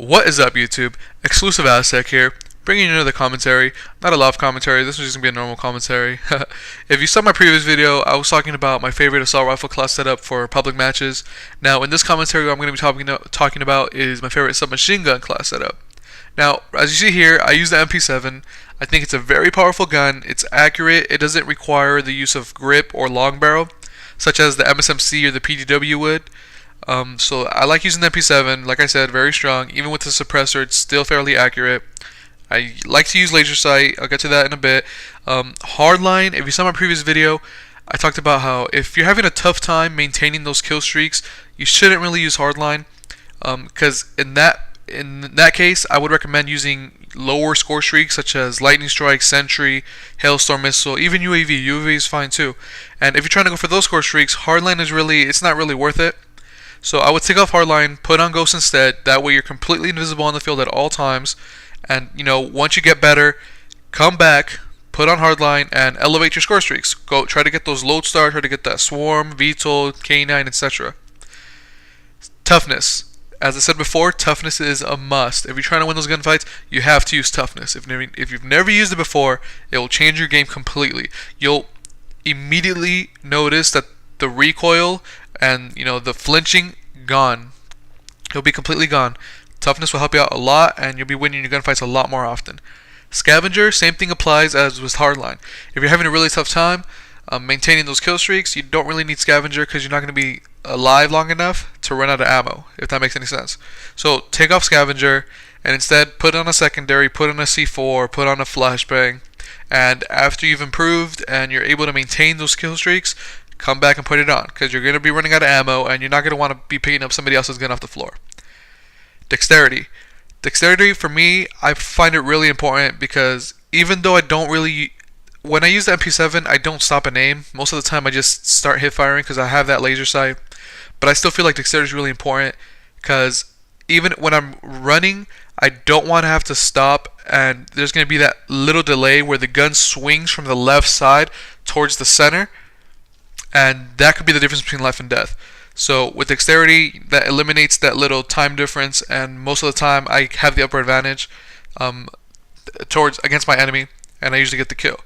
What is up, YouTube? Exclusive AzTec here, bringing you another commentary. Not a lot of commentary, this is just going to be a normal commentary. If you saw my previous video, I was talking about my favorite assault rifle class setup for public matches. Now, in this commentary, what I'm going to be talking about is my favorite submachine gun class setup. Now, as you see here, I use the MP7. I think it's a very powerful gun, it's accurate, it doesn't require the use of grip or long barrel, such as the MSMC or the PDW would. So I like using the MP7, like I said, very strong. Even with the suppressor, it's still fairly accurate. I like to use laser sight, I'll get to that in a bit. Hardline, if you saw my previous video, I talked about how if you're having a tough time maintaining those kill streaks, you shouldn't really use hardline, because in that case, I would recommend using lower score streaks such as lightning strike, sentry, hailstorm missile, even UAV. UAV is fine too. And if you're trying to go for those score streaks, hardline it's not really worth it. So I would take off hardline, put on ghost instead. That way you're completely invisible on the field at all times. And once you get better, come back, put on hardline, and elevate your score streaks. Go try to get those lodestar, try to get that swarm, VTOL, K9, etc. Toughness. As I said before, toughness is a must. If you're trying to win those gunfights, you have to use toughness. If you've never used it before, it will change your game completely. You'll immediately notice that the recoil and the flinching gone. It'll be completely gone. Toughness will help you out a lot, and you'll be winning your gunfights a lot more often. Scavenger, same thing applies as with hardline. If you're having a really tough time maintaining those kill streaks, you don't really need scavenger because you're not going to be alive long enough to run out of ammo, if that makes any sense. So take off scavenger and instead put on a secondary, put on a C4, put on a flashbang, and after you've improved and you're able to maintain those kill streaks, come back and put it on, because you're going to be running out of ammo and you're not going to want to be picking up somebody else's gun off the floor. Dexterity. Dexterity, for me, I find it really important because even though I don't really... When I use the MP7, I don't stop and aim. Most of the time I just start hip firing because I have that laser sight. But I still feel like dexterity is really important because even when I'm running, I don't want to have to stop, and there's going to be that little delay where the gun swings from the left side towards the center. And that could be the difference between life and death. So with dexterity, that eliminates that little time difference, and most of the time I have the upper advantage against my enemy, and I usually get the kill.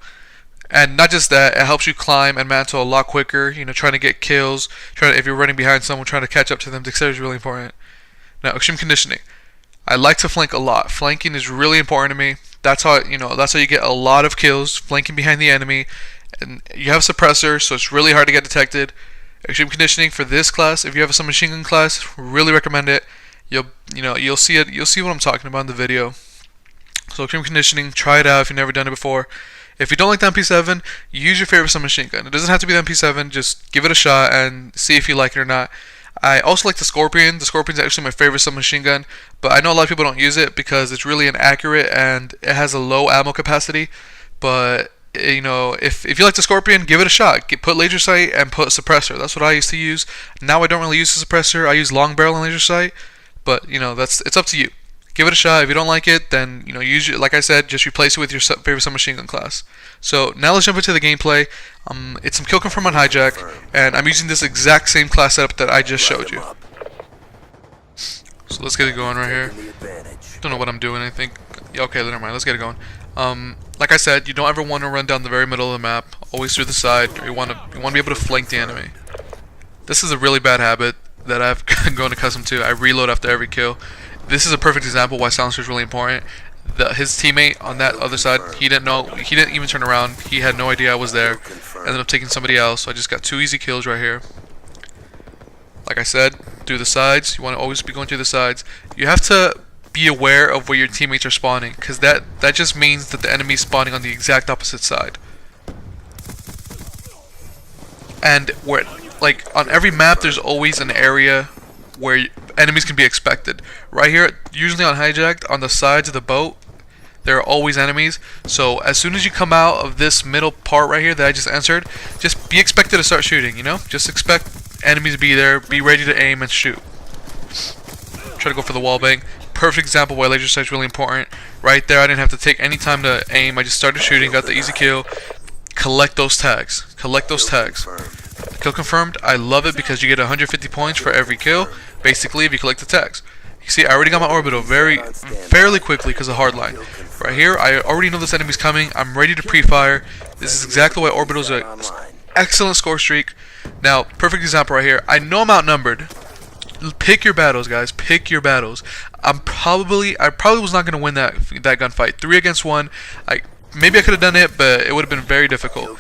And not just that, it helps you climb and mantle a lot quicker. Trying to get kills, if you're running behind someone, trying to catch up to them. Dexterity is really important. Now, extreme conditioning. I like to flank a lot. Flanking is really important to me. That's how you get a lot of kills, flanking behind the enemy. And you have suppressor, so it's really hard to get detected. Extreme conditioning for this class, if you have a submachine gun class, really recommend it. You'll see it. You'll see what I'm talking about in the video. So extreme conditioning, try it out if you've never done it before. If you don't like the MP7, use your favorite submachine gun. It doesn't have to be the MP7. Just give it a shot and see if you like it or not. I also like the Scorpion. The Scorpion is actually my favorite submachine gun, but I know a lot of people don't use it because it's really inaccurate and it has a low ammo capacity. But if you like the Scorpion, give it a shot. Put laser sight and put suppressor. That's what I used to use. Now I don't really use the suppressor. I use long barrel and laser sight. But it's up to you. Give it a shot. If you don't like it, then use it. Like I said, just replace it with your favorite submachine gun class. So now let's jump into the gameplay. It's some kill confirm on Hijacked, and I'm using this exact same class setup that I just showed you. So let's get it going right here. Don't know what I'm doing. I think. Yeah, okay, never mind. Let's get it going. Like I said, you don't ever want to run down the very middle of the map, always through the side. Or you want to be able to flank the enemy. This is a really bad habit that I've grown accustomed to. I reload after every kill. This is a perfect example why silencer is really important. His teammate on that other side, he didn't know, he didn't even turn around. He had no idea I was there. Ended up taking somebody else, so I just got 2 easy kills right here. Like I said, through the sides. You want to always be going through the sides. You have to be aware of where your teammates are spawning, because that just means that the enemy is spawning on the exact opposite side. And on every map, there's always an area where enemies can be expected. Right here, usually on Hijacked, on the sides of the boat, there are always enemies. So as soon as you come out of this middle part right here that I just entered, just be expected to start shooting. Just expect enemies to be there, be ready to aim and shoot. Try to go for the wall bang. Perfect example why laser sight is really important. Right there, I didn't have to take any time to aim. I just started shooting, got the easy kill. Collect those tags. Collect those tags. Kill confirmed. I love it because you get 150 points for every kill. Basically, if you collect the tags, You see, I already got my orbital fairly quickly because of hardline. Right here, I already know this enemy's coming. I'm ready to pre-fire. This is exactly why Orbital's an excellent score streak. Now, perfect example right here. I know I'm outnumbered. Pick your battles, guys. Pick your battles. I probably was not gonna win that gunfight. 3 against 1. Maybe I could have done it, but it would have been very difficult.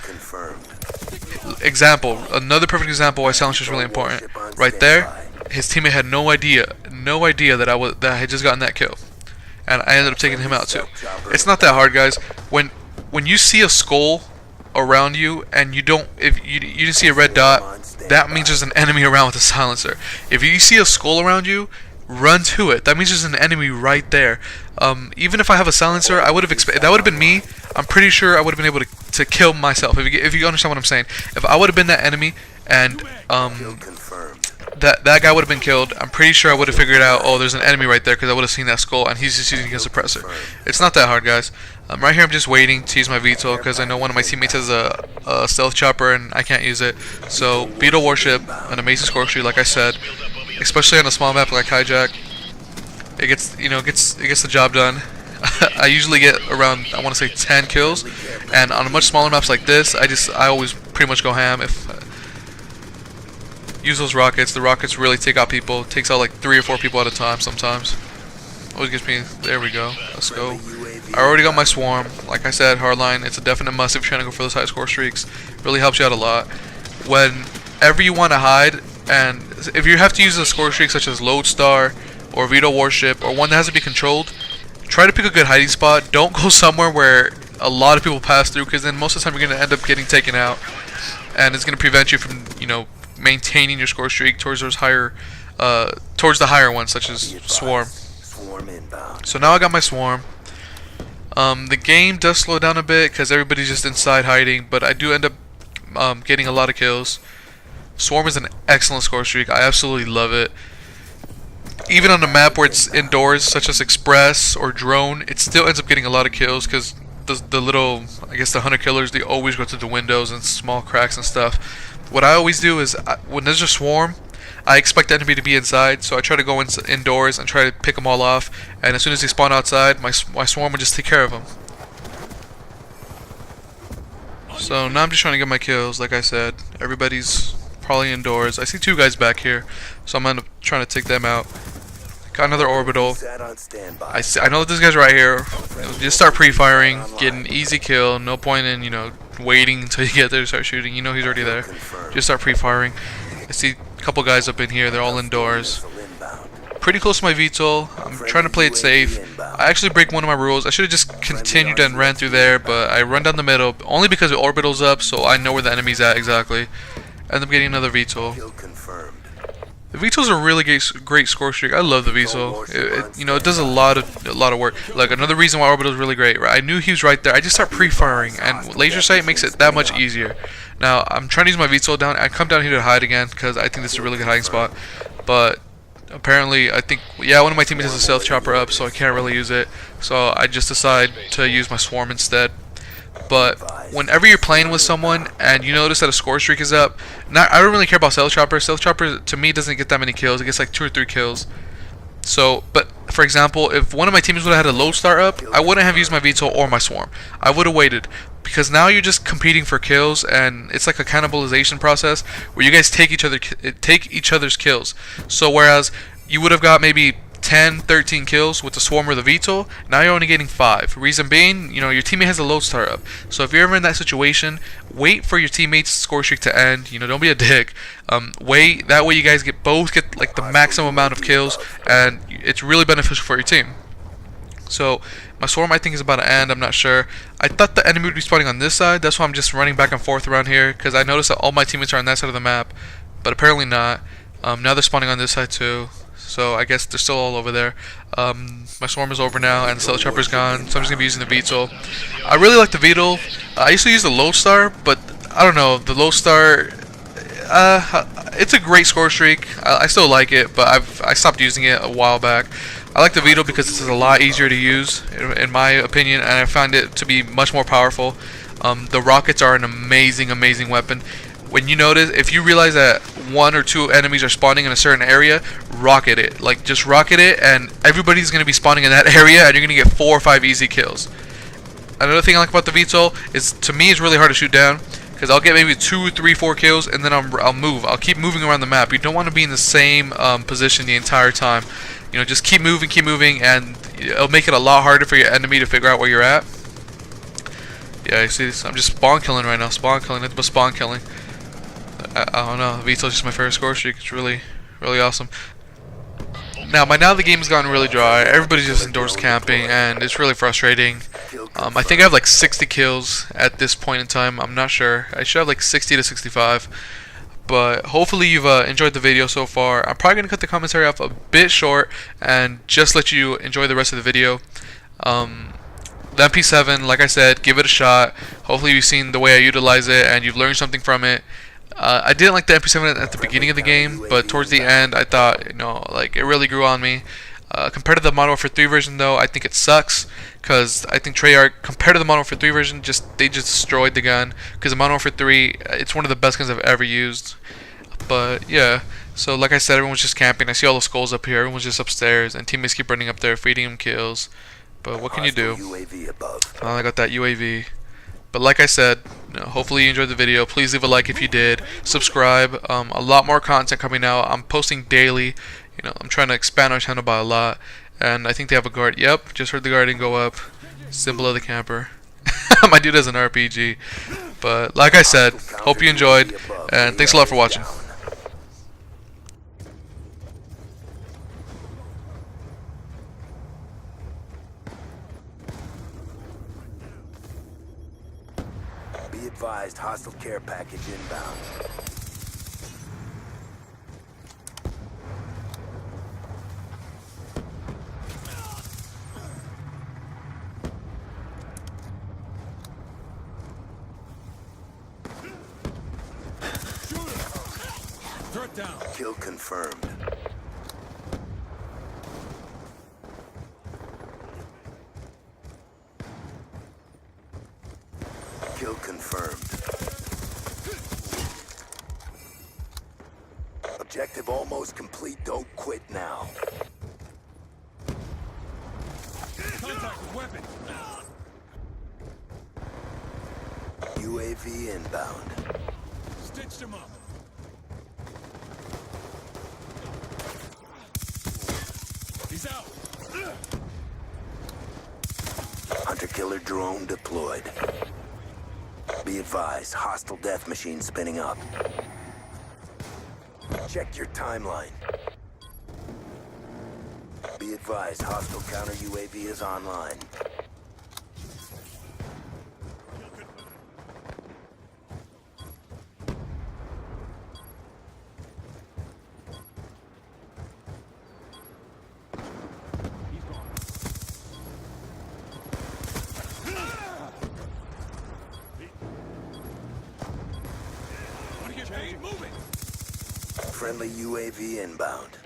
Example, another perfect example why silencer is really important. Right there, his teammate had no idea that I had just gotten that kill, and I ended up taking him out too. It's not that hard, guys. When you see a skull around you and you didn't see a red dot, that means there's an enemy around with a silencer. If you see a skull around you, run to it. That means there's an enemy right there. Even if I have a silencer, that would have been me. I'm pretty sure I would have been able to kill myself. If you understand what I'm saying. If I would have been that enemy and that guy would have been killed, I'm pretty sure I would have figured out, oh, there's an enemy right there, because I would have seen that skull and he's just using a suppressor. It's not that hard, guys. Right here I'm just waiting to use my VTOL because I know one of my teammates has a stealth chopper and I can't use it. So VTOL warship, an amazing score streak, like I said, especially on a small map like Hijacked. It gets the job done. I usually get around, I want to say, 10 kills, and on a much smaller maps like this, I always pretty much go ham. Use those rockets. The rockets really take out people. It takes out like 3 or 4 people at a time sometimes. Always gets me. There we go. Let's go. I already got my swarm. Like I said, hardline. It's a definite must if you're trying to go for those high score streaks. Really helps you out a lot. Whenever you want to hide, and if you have to use a score streak such as Lodestar or VTOL warship or one that has to be controlled, try to pick a good hiding spot. Don't go somewhere where a lot of people pass through, because then most of the time you're going to end up getting taken out, and it's going to prevent you from maintaining your score streak towards those towards the higher ones, such as swarm. So now I got my swarm. The game does slow down a bit because everybody's just inside hiding, but I do end up getting a lot of kills. Swarm is an excellent score streak. I absolutely love it. Even on a map where it's indoors, such as Express or Drone, it still ends up getting a lot of kills because the little, I guess the hunter killers, they always go through the windows and small cracks and stuff. What I always do is, when there's a swarm, I expect the enemy to be inside, so I try to go indoors and try to pick them all off, and as soon as they spawn outside, my swarm will just take care of them. So now I'm just trying to get my kills. Like I said, everybody's probably indoors. I see 2 guys back here, so I'm going to try to take them out. Got another orbital. I know that this guy's right here. Just start pre-firing, get an easy kill. No point in waiting until you get there to start shooting. You know he's already there. Just start pre-firing. I see a couple guys up in here. They're all indoors. Pretty close to my VTOL. I'm trying to play it safe. I actually break one of my rules. I should have just continued and ran through there, but I run down the middle only because the orbital's up, so I know where the enemy's at exactly. End up getting another VTOL. The VTOL's a really great score streak. I love the VTOL. It does a lot of work. Like, another reason why Orbital's really great, right? I knew he was right there. I just start pre-firing, and laser sight makes it that much easier. Now I'm trying to use my VTOL down. I come down here to hide again because I think this is a really good hiding spot. But apparently, I think one of my teammates has a stealth chopper up, so I can't really use it. So I just decide to use my swarm instead. But whenever you're playing with someone and you notice that a score streak is up, I don't really care about stealth chopper. Stealth chopper to me doesn't get that many kills. It gets like 2 or 3 kills. So, but for example, if one of my teammates would have had a Lodestar up, I wouldn't have used my VTOL or my swarm. I would have waited, because now you're just competing for kills, and it's like a cannibalization process where you guys take each other's kills. So whereas you would have got maybe 10, 13 kills with the swarm or the VTOL, now you're only getting 5. Reason being, your teammate has a Lodestar up. So if you're ever in that situation, wait for your teammate's score streak to end. Don't be a dick. Wait. That way you guys both get like the maximum amount of kills, and it's really beneficial for your team. So my swarm, I think, is about to end. I'm not sure. I thought the enemy would be spawning on this side. That's why I'm just running back and forth around here, because I noticed that all my teammates are on that side of the map, but apparently not. Now they're spawning on this side too. So I guess they're still all over there. My swarm is over now, and the stealth chopper's gone, so I'm just gonna be using the VTOL. I really like the VTOL. I used to use the Lodestar, but I don't know, the Lodestar, it's a great score streak. I still like it, but I stopped using it a while back. I like the VTOL because it's a lot easier to use, in my opinion, and I find it to be much more powerful. The rockets are an amazing weapon. when you notice, if you realize that 1 or 2 enemies are spawning in a certain area, rocket it. Like, just rocket it, and everybody's going to be spawning in that area, and you're going to get 4 or 5 easy kills. Another thing I like about the VTOL is, to me, it's really hard to shoot down, because I'll get maybe 2, 3, 4 kills, and then I'll move. I'll keep moving around the map. You don't want to be in the same position the entire time. You know, just keep moving, and it'll make it a lot harder for your enemy to figure out where you're at. Yeah, you see this? I'm just spawn killing right now. Spawn killing. Nothing but spawn killing. I don't know. VTOL's just my favorite score streak. It's really awesome. Now, by now the game's gotten really dry. Everybody's just indoors camping, and it's really frustrating. I think I have like 60 kills at this point in time. I'm not sure. I should have like 60 to 65. But hopefully you've enjoyed the video so far. I'm probably going to cut the commentary off a bit short and just let you enjoy the rest of the video. The MP7, like I said, give it a shot. Hopefully you've seen the way I utilize it and you've learned something from it. I didn't like the MP7 at the beginning of the game, but towards the end I thought, you know, like, it really grew on me. Compared to the Modern Warfare 3 version, though, I think it sucks, because I think Treyarch, compared to the Modern Warfare 3 version, they just destroyed the gun. Because the Modern Warfare 3, it's one of the best guns I've ever used. But yeah, so like I said, everyone's just camping. I see all the skulls up here. Everyone's just upstairs, and teammates keep running up there, feeding them kills. But what can you do? I got that UAV. But like I said, you know, hopefully you enjoyed the video. Please leave a like if you did. Subscribe. A lot more content coming out. I'm posting daily. You know, I'm trying to expand our channel by a lot. And I think they have a guard. Yep, just heard the guardian go up. Symbol of the camper. My dude has an RPG. But like I said, hope you enjoyed. And thanks a lot for watching. Be advised, hostile care package inbound. Threat down. Kill confirmed. Kill confirmed. Objective almost complete. Don't quit now. Contact with weapon. UAV inbound. Stitched him up. He's out. Hunter-killer drone deployed. Be advised, hostile death machine spinning up. Check your timeline. Be advised, hostile counter UAV is online. Friendly UAV inbound.